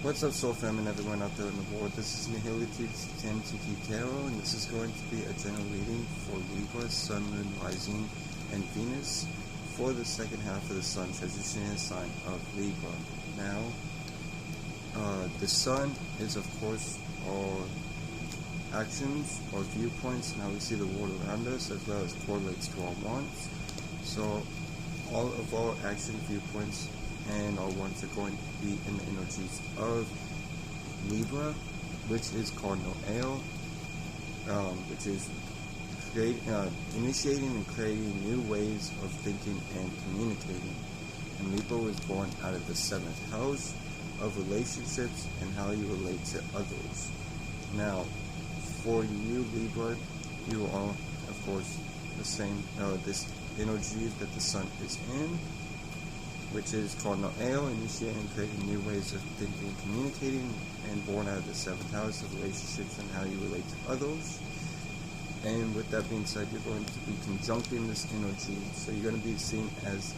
What's up, Soul Fam and everyone out there in the world? This is Moonology 10 Tarot, and this is going to be a general reading for Libra, Sun, Moon, Rising, and Venus for the second half of the Sun transition sign of Libra. Now, the Sun is, of course, our actions or viewpoints and how we see the world around us, as well as correlates to our wants. So, all of our action viewpoints and our wants are going to be in the energies of Libra, which is cardinal Ale, which is initiating and creating new ways of thinking and communicating. And Libra was born out of the 7th house of relationships and how you relate to others. Now, for you, Libra, you are, of course, the same, this energy that the Sun is in, which is cardinal Ale, initiating and creating new ways of thinking and communicating, and born out of the 7th house of relationships and how you relate to others. And with that being said, you're going to be conjuncting this energy, so you're going to be seen as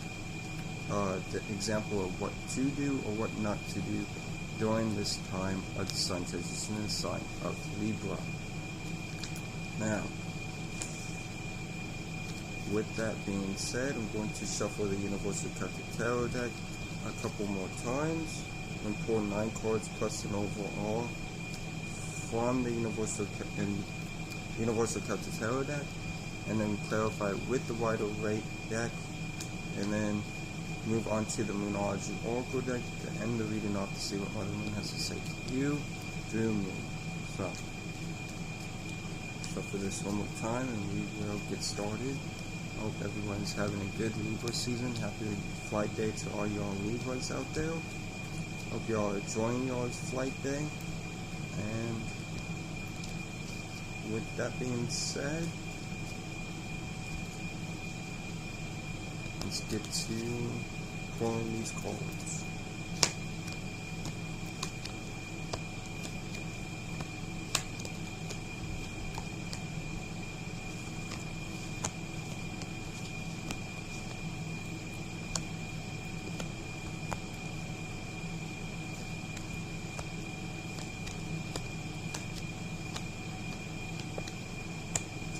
the example of what to do or what not to do during this time of the Sun transition in the sign of Libra. Now, with that being said, I'm going to shuffle the Universal Celtic Tarot deck a couple more times and pull 9 cards plus an overall from the Universal Celtic Tarot deck, and then clarify with the Waite deck, and then move on to the Moonology Oracle deck to end the reading off to see what Mother Moon has to say to you through me. So, shuffle this one more time and we will get started. Hope everyone's having a good Libra season. Happy flight day to all y'all Libras out there. Hope y'all are enjoying y'all's flight day. And with that being said, let's get to pulling these cards.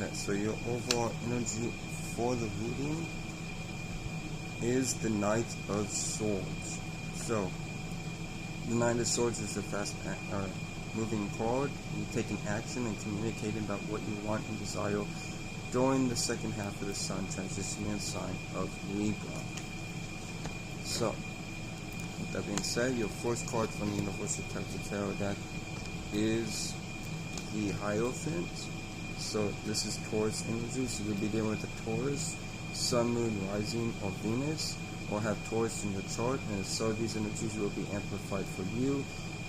Okay, so your overall energy for the reading is the Knight of Swords. So, the Knight of Swords is a fast moving card. You're taking action and communicating about what you want and desire during the second half of the Sun transitioning sign of Libra. So, with that being said, your first card from the Universal Celtic Tarot deck is the Hierophant. So this is Taurus energy, so you'll be dealing with the Taurus, Sun, Moon, Rising, or Venus, or have Taurus in your chart, and so these energies will be amplified for you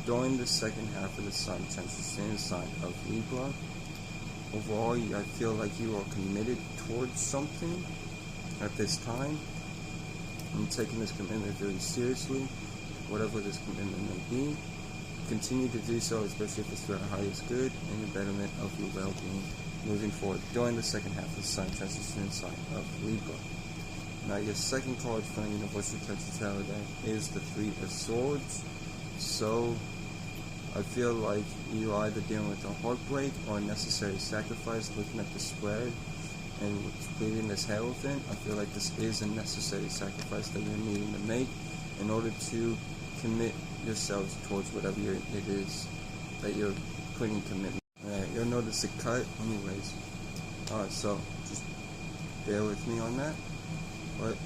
during the second half of the Sun transition sign of Libra. Overall, I feel like you are committed towards something at this time. I'm taking this commitment very seriously, whatever this commitment may be. Continue to do so, especially if it's for the highest good and the betterment of your well-being moving forward during the second half of the Sun transition sign of Libra. Now, your second card from the Universal Celtic Tarot deck is the Three of Swords. So, I feel like you're either dealing with a heartbreak or a necessary sacrifice. Looking at the spread and completing this Hierophant, I feel like this is a necessary sacrifice that you're needing to make in order to commit yourselves towards whatever it is that you're putting commitment. You'll notice a cut anyways. So just bear with me on that. But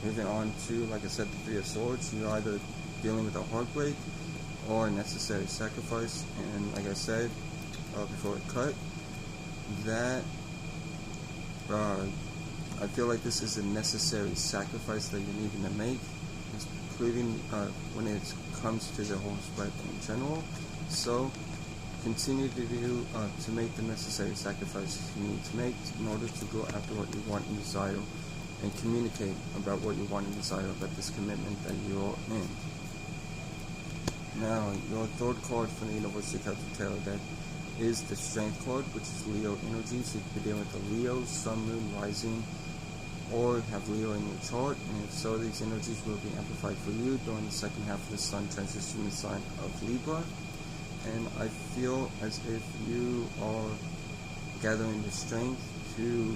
moving on to, like I said, the Three of Swords, you're either dealing with a heartbreak or a necessary sacrifice. And like I said before it cut, that I feel like this is a necessary sacrifice that you're needing to make, including when it comes to the whole spread in general. So continue to do to make the necessary sacrifices you need to make in order to go after what you want and desire, and communicate about what you want and desire about this commitment that you're in. Now, your third card from the Universal Celtic Tarot deck is the Strength card, which is Leo energy. So you could be dealing with the Leo, Sun, Moon, Rising, or have Leo in your chart, and if so, these energies will be amplified for you during the second half of the Sun transition in the sign of Libra. And I feel as if you are gathering the strength to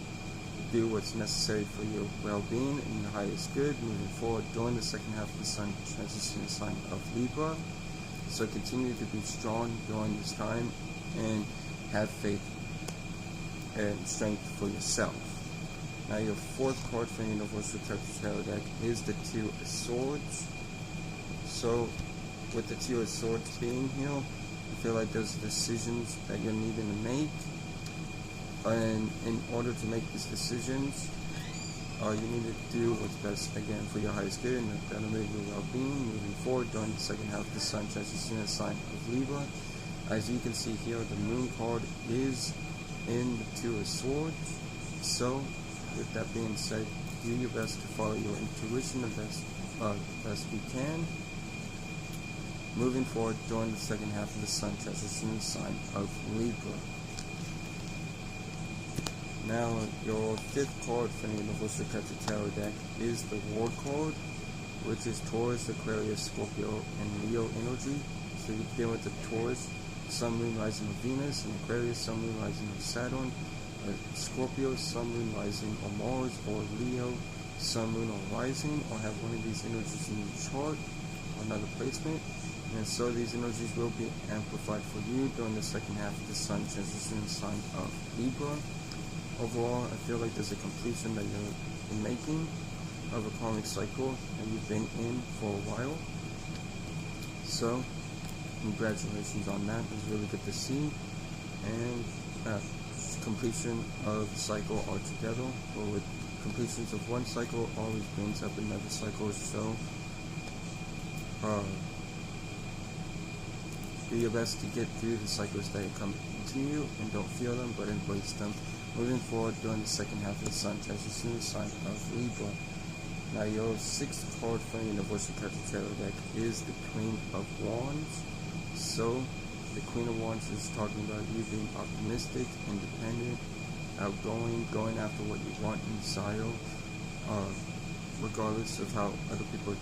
do what's necessary for your well-being and your highest good moving forward during the second half of the Sun transition in the sign of Libra. So continue to be strong during this time and have faith and strength for yourself. Now your fourth card from the Universal Tarot deck is the Two of Swords. So with the Two of Swords being here, I feel like there's decisions that you're needing to make. And in order to make these decisions, you need to do what's best, again, for your highest good and the betterment of your well-being moving forward during the second half of the Sun transition in the sign of Libra. As you can see here, the Moon card is in the Two of Swords. So, with that being said, do your best to follow your intuition the best you can moving forward during the second half of the Sun transition in the sign of Libra. Now, your fifth card from the Universal Tarot deck is the War card, which is Taurus, Aquarius, Scorpio, and Leo energy. So you deal with the Taurus, Sun, Moon, Rising of Venus, and Aquarius, Sun, Moon, Rising of Saturn, Scorpio, Sun, Moon, Rising on Mars, or Leo, Sun, Moon, or Rising, or have one of these energies in your chart, or another placement. And so these energies will be amplified for you during the second half of the Sun transition in the sign of Libra. Overall, I feel like there's a completion that you're making of a karmic cycle that you've been in for a while. So, congratulations on that. It was really good to see. And completion of the cycle altogether, or with completions of one cycle always brings up another cycle. So, do your best to get through the cycles that come to you and don't fear them, but embrace them moving forward during the second half of the Sun transition in the sign of Libra. Now your sixth card from the Universal Tarot deck is the Queen of Wands. So the Queen of Wands is talking about you being optimistic, independent, outgoing, going after what you want and desire, regardless of how other people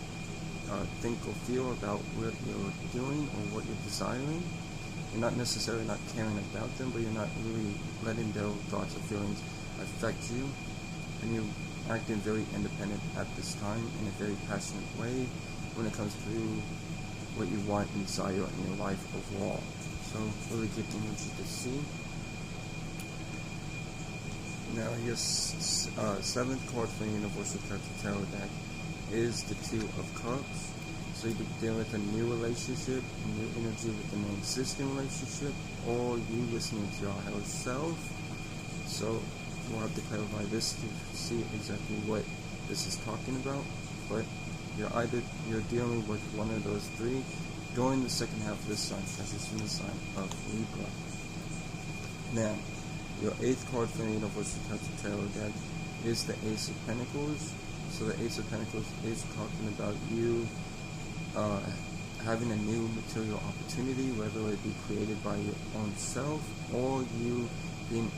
think or feel about what you're doing or what you're desiring. You're not necessarily not caring about them, but you're not really letting their thoughts or feelings affect you. And you're acting very independent at this time in a very passionate way when it comes to what you want and desire in your life overall. So, really good energy to see. Now, your seventh card from the Universal Tarot deck is the Two of Cups. So you could deal with a new relationship, a new energy with an existing relationship, or you listening to your higher self. So we'll have to clarify this to see exactly what this is talking about. But you're dealing with one of those three during the second half of the Sun transition in the sign of Libra. Now, your eighth card from the Universal Tarot deck is the Ace of Pentacles. So the Ace of Pentacles is talking about you having a new material opportunity, whether it be created by your own self or you being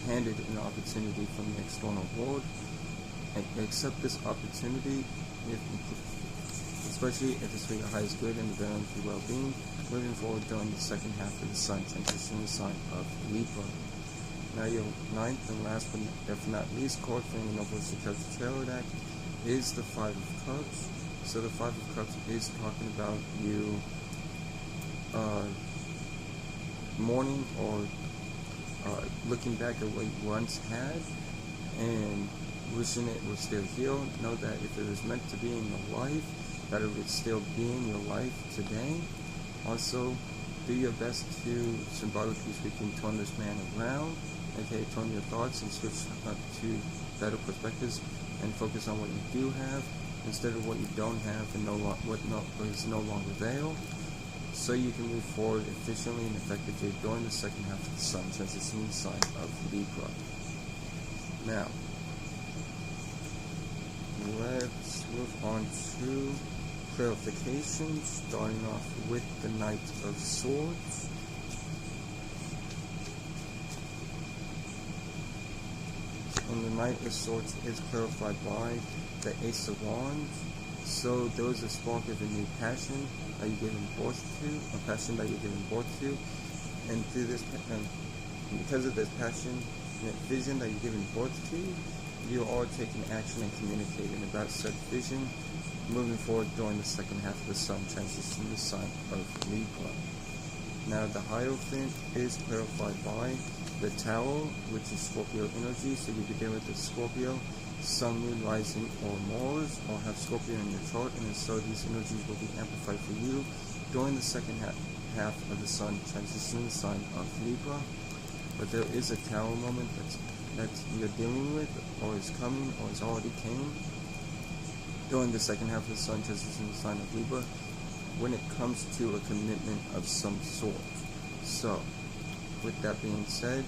handed an opportunity from the external world. And accept this opportunity, especially if it's for your highest good and the betterment of your well-being, moving forward during the second half of the Sun transition in the sign of Libra. Now your ninth and last but if not least card from the Universal Tarot deck is the Five of Cups. So the Five of Cups is talking about you mourning or looking back at what you once had and wishing it was still here. Know that if it was meant to be in your life, that it would still be in your life today. Also, do your best to, symbolically speaking, turn this man around. Okay, turn your thoughts and switch to better perspectives and focus on what you do have instead of what you don't have and what is no longer there, so you can move forward efficiently and effectively during the second half of the Sun transition in the sign of Libra. Now, let's move on to clarification, starting off with the Knight of Swords. and the Knight of Swords is clarified by the Ace of Wands. So there is a spark of a new passion that you're giving birth to, a passion that you're giving birth to, and through this, because of this passion and vision that you're giving birth to, you are taking action and communicating about such vision moving forward during the second half of the Sun transition in the sign of Libra. Now the Hierophant is clarified by the Tower, which is Scorpio energy, so you begin with the Scorpio, Sun, Moon, Rising, or Mars, or have Scorpio in your chart, and so these energies will be amplified for you during the second half of the Sun transition in the sign of Libra. But there is a Tower moment that you're dealing with, or is coming, or has already came during the second half of the Sun transition in the sign of Libra, when it comes to a commitment of some sort. So, with that being said,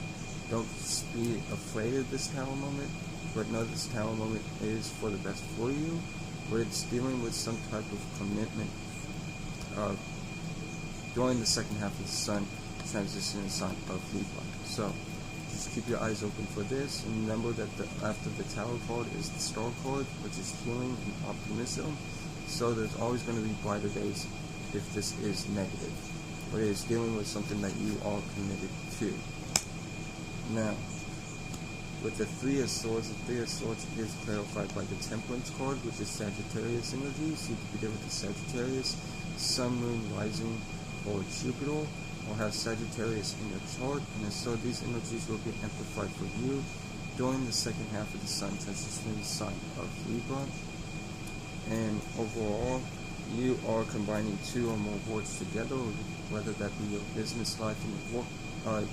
don't be afraid of this Tower moment, but know this Tower moment is for the best for you, where it's dealing with some type of commitment during the second half of the Sun transition in the sign of Libra. So, just keep your eyes open for this, and remember that after the Tower card is the Star card, which is healing and optimism. So there's always going to be brighter days if this is negative, or it is dealing with something that you are committed to. Now, with the Three of Swords, the Three of Swords is clarified by the Temperance card, which is Sagittarius energy. So you can begin with the Sagittarius, Sun, Moon, Rising, or Jupiter, or have Sagittarius in your chart, and so these energies will be amplified for you during the second half of the Sun transition in the sign of Libra. And overall, you are combining two or more words together, whether that be your business life and your work,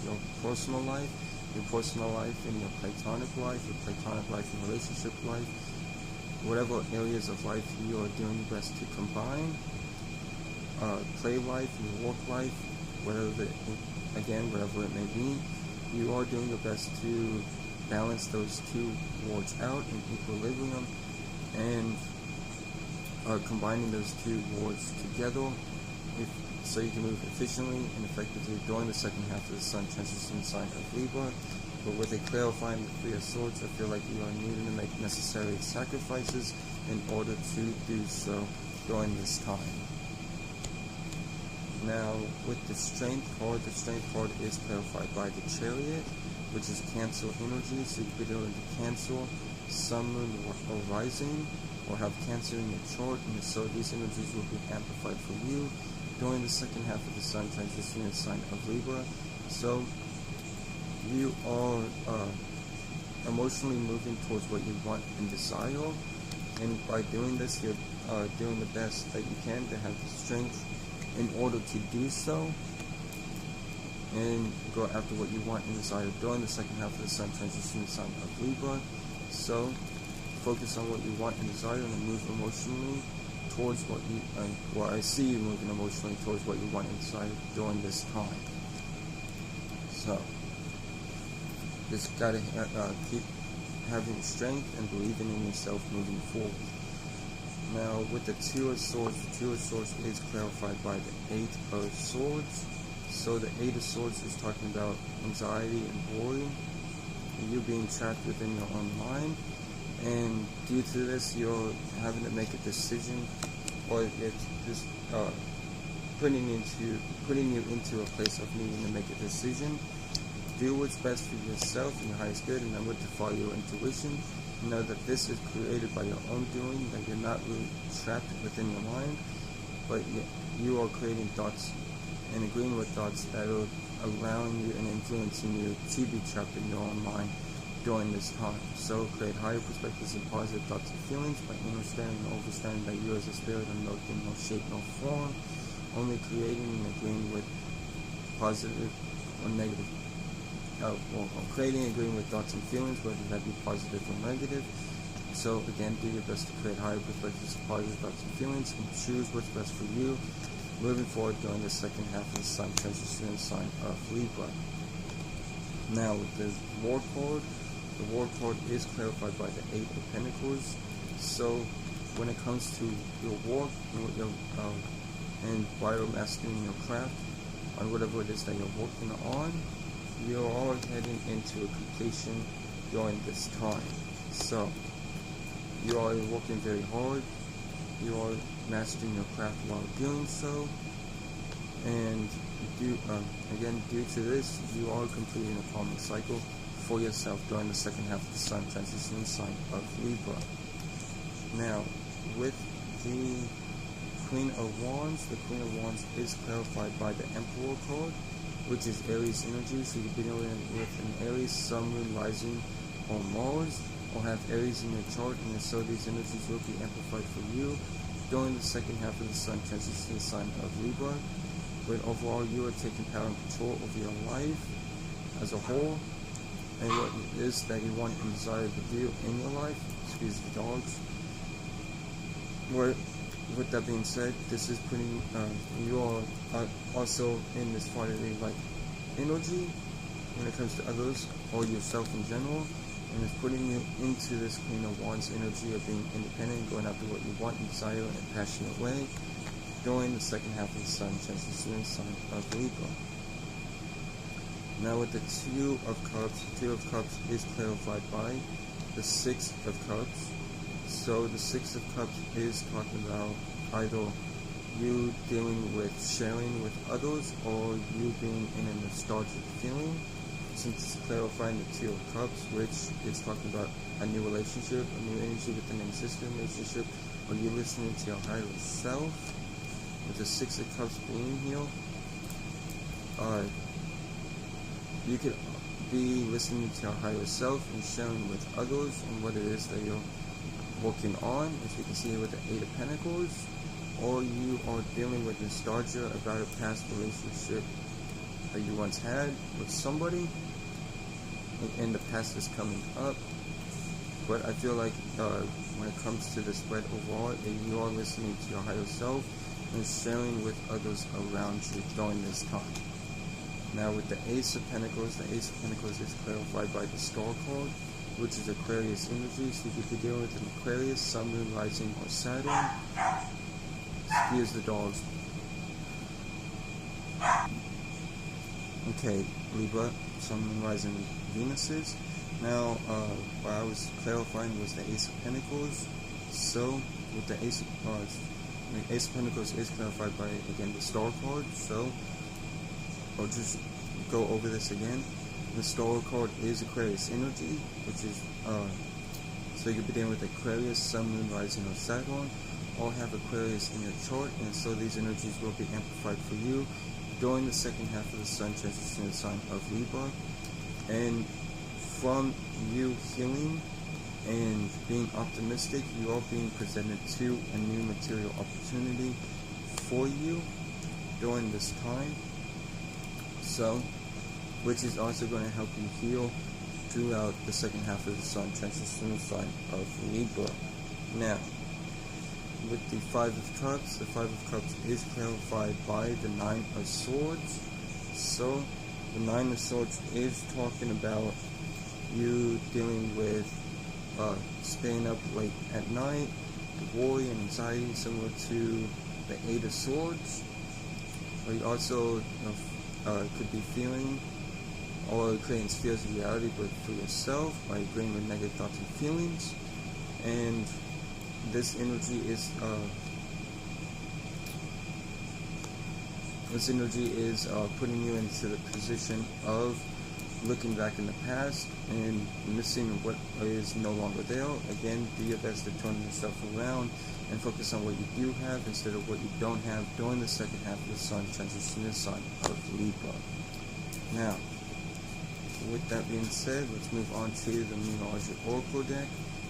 your personal life and your platonic life and relationship life, whatever areas of life you are doing your best to combine, play life and your work life, whatever it may be, you are doing your best to balance those two words out in equilibrium, and combining those two words together so you can move efficiently and effectively during the second half of the Sun transition sign of Libra. But with a clarifying the Three of Swords, I feel like you are needing to make necessary sacrifices in order to do so during this time. Now, with the Strength card is clarified by the Chariot, which is Cancer energy. So you could go into Cancer, Sun, Moon, or Rising, or have Cancer in your chart, and so these energies will be amplified for you during the second half of the Sun transition in the sign of Libra. So you are emotionally moving towards what you want and desire, and by doing this, you're doing the best that you can to have the strength in order to do so and go after what you want and desire during the second half of the Sun transition in the sign of Libra. So focus on what you want and desire, and move emotionally towards what you, I see you moving emotionally towards what you want and desire during this time. So, just gotta keep having strength and believing in yourself moving forward. Now, with the Two of Swords, the Two of Swords is clarified by the Eight of Swords. So the Eight of Swords is talking about anxiety and worry, and you being trapped within your own mind. And due to this, you're having to make a decision, or it's just putting you into a place of needing to make a decision. Do what's best for yourself and your highest good, and remember to follow your intuition. Know that this is created by your own doing, that you're not really trapped within your mind, but you are creating thoughts and agreeing with thoughts that are allowing you and influencing you to be trapped in your own mind during this time. So create higher perspectives and positive thoughts and feelings by understanding and overstanding that you as a spirit are no thing, no shape, no form, only creating and agreeing with positive or negative, creating and agreeing with thoughts and feelings, whether that be positive or negative. So again, do your best to create higher perspectives and positive thoughts and feelings, and choose what's best for you moving forward during the second half of the Sun transition in the sign of Libra. Now with the War card, the War card is clarified by the Eight of Pentacles. So when it comes to your work and biomastering your craft on whatever it is that you're working on, you're all heading into a completion during this time. So you are working very hard, you are mastering your craft while doing so, and due to this, you are completing a karmic cycle for yourself during the second half of the Sun transitioning sign of Libra. Now, with the Queen of Wands, the Queen of Wands is clarified by the Emperor card, which is Aries energy. So you'll be dealing with an Aries, Sun, Moon, Rising, or Mars, or have Aries in your chart, and so these energies will be amplified for you during the second half of the Sun transitioning sign of Libra. But overall, you are taking power and control over your life as a whole, and what it is that you want and desire to do in your life. Excuse the dogs. With that being said, this is putting you are also in this fatherly like energy when it comes to others or yourself in general, and it's putting you into this Queen of Wands energy of being independent, going after what you want and desire in a passionate way during the second half of the Sun transitioning sign of Libra. Now with the Two of Cups, the Two of Cups is clarified by the Six of Cups. So the Six of Cups is talking about either you dealing with sharing with others or you being in a nostalgic feeling, since it's clarifying the Two of Cups, which is talking about a new relationship, a new energy within an existing relationship, or you listening to your higher self. With the Six of Cups being here, you could be listening to your higher self and sharing with others on what it is that you're working on, as you can see with the Eight of Pentacles, or you are dealing with nostalgia about a past relationship that you once had with somebody, and the past is coming up. But I feel like when it comes to the spread overall, you are listening to your higher self and sharing with others around you during this time. Now with the Ace of Pentacles, the Ace of Pentacles is clarified by the Star card, which is Aquarius energy. So you could be dealing with an Aquarius, Sun, Moon, Rising, or Saturn. Excuse the dogs. Okay, Libra, Sun, Moon, Rising, Venuses. Now, what I was clarifying was the Ace of Pentacles. So with the Ace of Pentacles is clarified by, again, the Star card. So I'll just go over this again. The Star card is Aquarius energy, which is, so you could be dealing with Aquarius, Sun, Moon, Rising, or Saturn, all have Aquarius in your chart, and so these energies will be amplified for you during the second half of the Sun transitioning sign of Libra. And from you healing and being optimistic, you are being presented to a new material opportunity for you during this time. So, which is also going to help you heal throughout the second half of the Sun transition sign of Libra. Now, with the Five of Cups, the Five of Cups is clarified by the Nine of Swords. So, the Nine of Swords is talking about you dealing with staying up late at night, worry and anxiety, similar to the Eight of Swords. Or you also could be feeling or creating fears of reality, but for yourself by agreeing with negative thoughts and feelings. And this energy is putting you into the position of looking back in the past and missing what is no longer there. Again, do your best to turn yourself around and focus on what you do have instead of what you don't have during the second half of the Sun transition sign of Libra. Now, with that being said, let's move on to the Moonology Oracle deck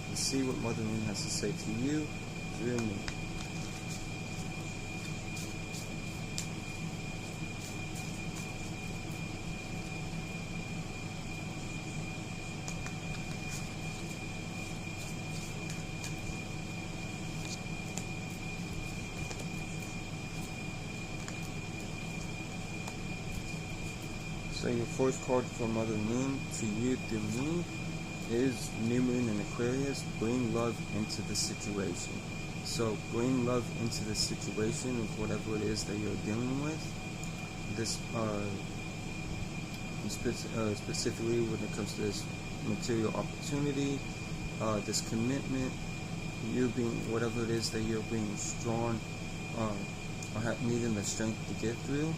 and see what Mother Moon has to say to you through me. So your first card for Mother Moon to you through me is New Moon in Aquarius. Bring love into the situation. So bring love into the situation of whatever it is that you're dealing with. This specifically when it comes to this material opportunity, this commitment, you being whatever it is that you're being strong, or needing the strength to get through.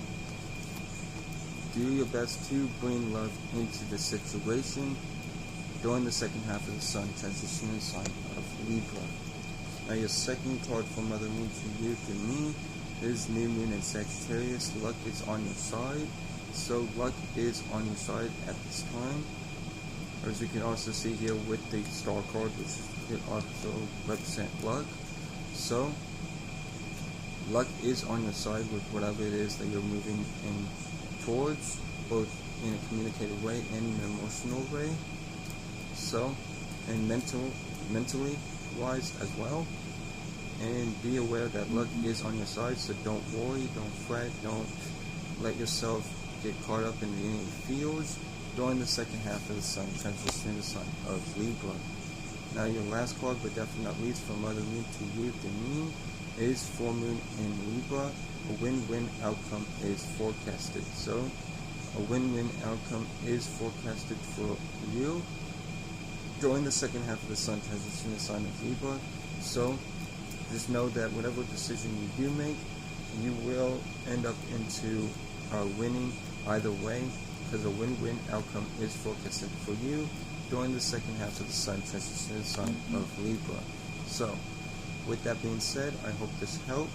Do your best to bring love into the situation during the second half of the sun, transitioning sign of Libra. Now your second card for Mother Moon to you and me is New Moon in Sagittarius. Luck is on your side. So luck is on your side at this time. As you can also see here with the star card, which could also represent luck. So luck is on your side with whatever it is that you're moving in towards, both in a communicative way and in an emotional way. So, and mentally wise as well. And be aware that luck is on your side, so don't worry, don't fret, don't let yourself get caught up in any feels during the second half of the sun, transitioning the sign of Libra. Now your last card, but definitely not least, from Mother Moon to you and me, is Full Moon in Libra. A win-win outcome is forecasted. So, a win-win outcome is forecasted for you during the second half of the sun, transitioning the sign of Libra. So, just know that whatever decision you do make, you will end up into winning either way, because a win-win outcome is forecasted for you during the second half of the sun, transitioning the sign of Libra. So, with that being said, I hope this helped.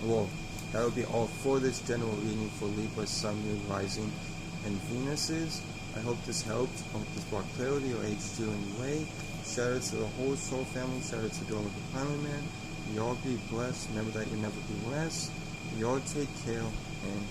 Well, that will be all for this general reading for Libra, Sun, Moon, Rising, and Venuses. I hope this helped. I hope this brought clarity or aged you in any way. Shout out to the whole soul family. Shout out to the Planet Man. Y'all be blessed. Remember that you'll never be less. Y'all take care and